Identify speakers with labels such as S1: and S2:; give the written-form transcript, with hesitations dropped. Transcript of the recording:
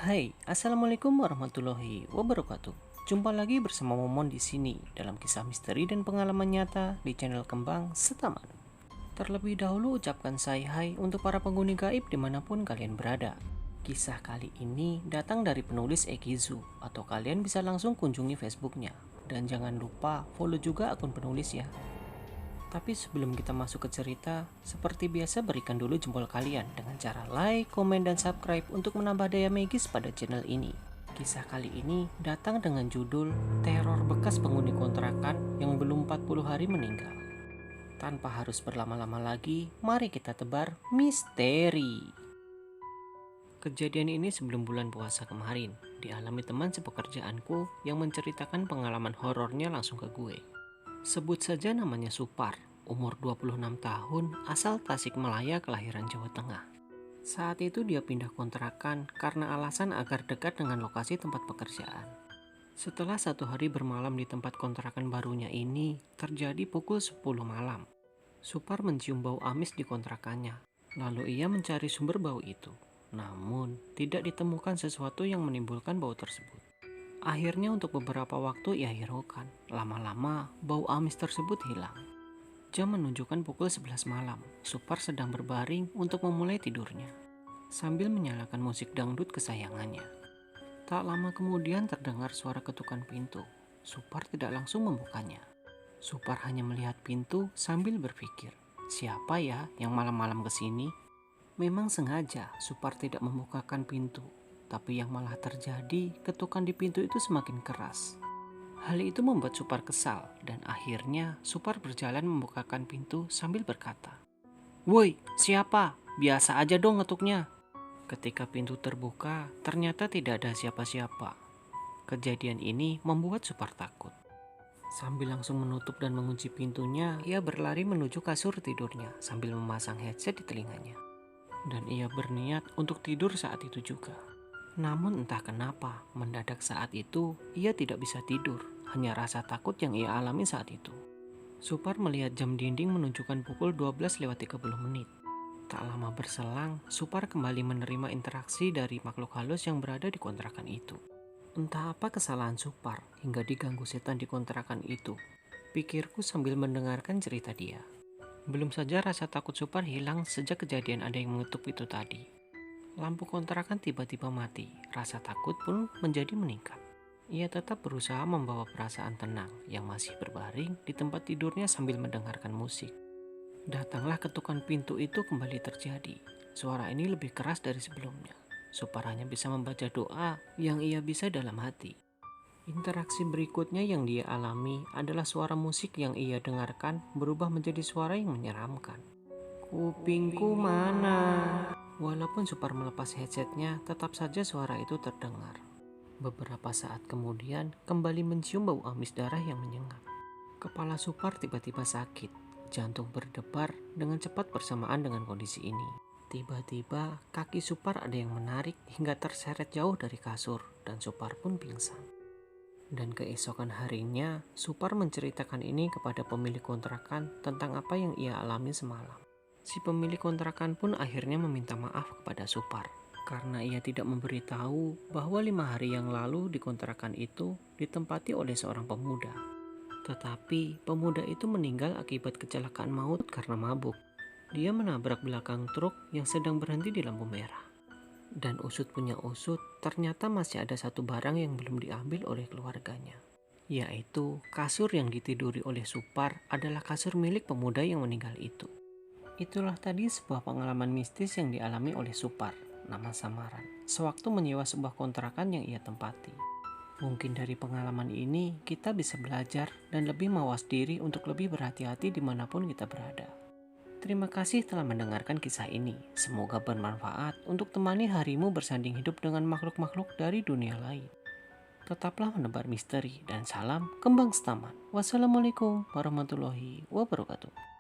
S1: Hai, assalamualaikum warahmatullahi wabarakatuh. Jumpa lagi bersama Momon di sini dalam kisah misteri dan pengalaman nyata di channel Kembang Setaman. Terlebih dahulu ucapkan hai untuk para penghuni gaib dimanapun kalian berada. Kisah kali ini datang dari penulis Ekizu, atau kalian bisa langsung kunjungi Facebooknya. Dan jangan lupa follow juga akun penulis ya. Tapi sebelum kita masuk ke cerita, seperti biasa berikan dulu jempol kalian dengan cara like, komen, dan subscribe untuk menambah daya magis pada channel ini. Kisah kali ini datang dengan judul Teror Bekas Penghuni Kontrakan yang belum 40 hari meninggal. Tanpa harus berlama-lama lagi, mari kita tebar misteri. Kejadian ini sebelum bulan puasa kemarin, dialami teman sepekerjaanku yang menceritakan pengalaman horornya langsung ke gue. Sebut saja namanya Supar, umur 26 tahun, asal Tasikmalaya, kelahiran Jawa Tengah. Saat itu dia pindah kontrakan karena alasan agar dekat dengan lokasi tempat pekerjaan. Setelah 1 hari bermalam di tempat kontrakan barunya ini, terjadi pukul 10 malam. Supar mencium bau amis di kontrakannya, lalu ia mencari sumber bau itu. Namun, tidak ditemukan sesuatu yang menimbulkan bau tersebut. Akhirnya untuk beberapa waktu ia hiraukan. Lama-lama bau amis tersebut hilang. Jam menunjukkan pukul 11 malam. Supar sedang berbaring untuk memulai tidurnya, sambil menyalakan musik dangdut kesayangannya. Tak lama kemudian terdengar suara ketukan pintu. Supar tidak langsung membukanya. Supar hanya melihat pintu sambil berpikir, siapa ya yang malam-malam kesini? Memang sengaja Supar tidak membukakan pintu. Tapi yang malah terjadi, ketukan di pintu itu semakin keras. Hal itu membuat Supar kesal, dan akhirnya Supar berjalan membukakan pintu sambil berkata, "Woi, siapa? Biasa aja dong ngetuknya." Ketika pintu terbuka, ternyata tidak ada siapa-siapa. Kejadian ini membuat Supar takut. Sambil langsung menutup dan mengunci pintunya, ia berlari menuju kasur tidurnya sambil memasang headset di telinganya. Dan ia berniat untuk tidur saat itu juga. Namun entah kenapa, mendadak saat itu ia tidak bisa tidur, hanya rasa takut yang ia alami saat itu. Supar melihat jam dinding menunjukkan pukul 12:30 menit. Tak lama berselang, Supar kembali menerima interaksi dari makhluk halus yang berada di kontrakan itu. Entah apa kesalahan Supar hingga diganggu setan di kontrakan itu, pikirku sambil mendengarkan cerita dia. Belum saja rasa takut Supar hilang sejak kejadian ada yang mengetuk itu tadi. Lampu kontrakan tiba-tiba mati, rasa takut pun menjadi meningkat. Ia tetap berusaha membawa perasaan tenang yang masih berbaring di tempat tidurnya sambil mendengarkan musik. Datanglah ketukan pintu itu kembali terjadi. Suara ini lebih keras dari sebelumnya. Supar hanya bisa membaca doa yang ia bisa dalam hati. Interaksi berikutnya yang dia alami adalah suara musik yang ia dengarkan berubah menjadi suara yang menyeramkan. Kupingku mana? Walaupun Supar melepas headsetnya, tetap saja suara itu terdengar. Beberapa saat kemudian, kembali mencium bau amis darah yang menyengat. Kepala Supar tiba-tiba sakit, jantung berdebar dengan cepat bersamaan dengan kondisi ini. Tiba-tiba, kaki Supar ada yang menarik hingga terseret jauh dari kasur, dan Supar pun pingsan. Dan keesokan harinya, Supar menceritakan ini kepada pemilik kontrakan tentang apa yang ia alami semalam. Si pemilik kontrakan pun akhirnya meminta maaf kepada Supar karena ia tidak memberitahu bahwa 5 hari yang lalu di kontrakan itu ditempati oleh seorang pemuda. Tetapi pemuda itu meninggal akibat kecelakaan maut karena mabuk. Dia menabrak belakang truk yang sedang berhenti di lampu merah. Dan usut punya usut, ternyata masih ada satu barang yang belum diambil oleh keluarganya. Yaitu kasur yang ditiduri oleh Supar adalah kasur milik pemuda yang meninggal itu. Itulah tadi sebuah pengalaman mistis yang dialami oleh Supar, nama samaran, sewaktu menyewa sebuah kontrakan yang ia tempati. Mungkin dari pengalaman ini kita bisa belajar dan lebih mawas diri untuk lebih berhati-hati dimanapun kita berada. Terima kasih telah mendengarkan kisah ini. Semoga bermanfaat untuk temani harimu bersanding hidup dengan makhluk-makhluk dari dunia lain. Tetaplah menebar misteri dan salam Kembang Setaman. Wassalamualaikum warahmatullahi wabarakatuh.